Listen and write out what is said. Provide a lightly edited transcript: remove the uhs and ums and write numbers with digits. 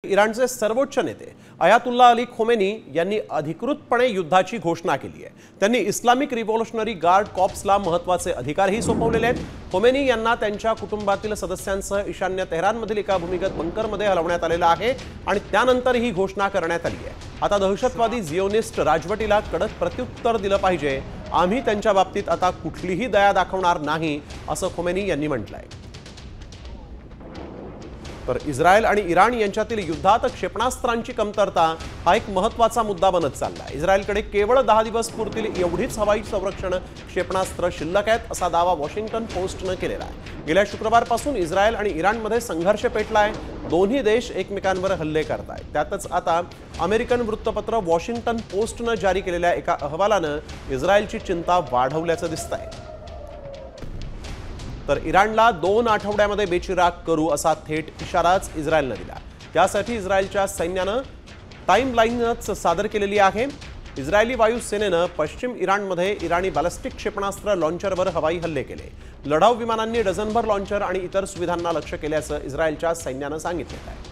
इराणचे सर्वोच्च नेते अयातुल्ला अली खोमेनी यांनी अधिकृतपणे युद्धाची घोषणा केली आहे। त्यांनी इस्लामिक रिव्होल्यूशनरी गार्ड कॉर्प्सला महत्त्वाचे अधिकारही सोपवलेले आहेत। खोमेनी यांना त्यांच्या कुटुंबातील सदस्यांसह ईशान्य तेहरानमधील एका भूमिगत बंकरमध्ये हलवण्यात आलेलं आहे आणि त्यानंतर ही घोषणा करण्यात आली आहे। आता दहशतवादी झिओनिस्ट राजवटीला कडक प्रत्युत्तर दिलं पाहिजे। आम्ही त्यांच्या बाबतीत आता कुठलीही दया दाखवणार नाही असं खोमेनी यांनी म्हटलंय। तर इस्रायल आणि इराण यांच्यातील युद्धात क्षेपणास्त्रांची कमतरता हा एक महत्त्वाचा मुद्दा बनत चालला आहे। इस्रायलकडे केवळ 10 दिवस पुरतील एवढीच हवाई संरक्षण क्षेपणास्त्र शिल्लक आहेत असा दावा वॉशिंग्टन पोस्टने केलेला आहे। गेल्या शुक्रवारपासून इस्रायल आणि इराणमध्ये संघर्ष पेटला आहे। दोन्ही देश एकमेकांवर हल्ले करतायत। त्यातच आता अमेरिकन वृत्तपत्र वॉशिंग्टन पोस्टने जारी केलेल्या एका अहवालाने इस्रायलची चिंता वाढवल्याचं दिसतंय। तर इराणला 2 आठवड्यामध्ये बेचिराग करू असा थेट इशाराच इस्रायलने दिला। त्यासाठी इस्रायलच्या सैन्याने टाइमलाईनच सादर केलेली आहे। इस्रायली वायुसेनेने पश्चिम इराणमध्ये इराणी बॅलिस्टिक क्षेपणास्त्र लॉन्चरवर हवाई हल्ले केले। लढाऊ विमानांनी डझनभर लॉन्चर आणि इतर सुविधांना लक्ष्य केल्याचं इस्रायलच्या सैन्याने सांगितलं आहे।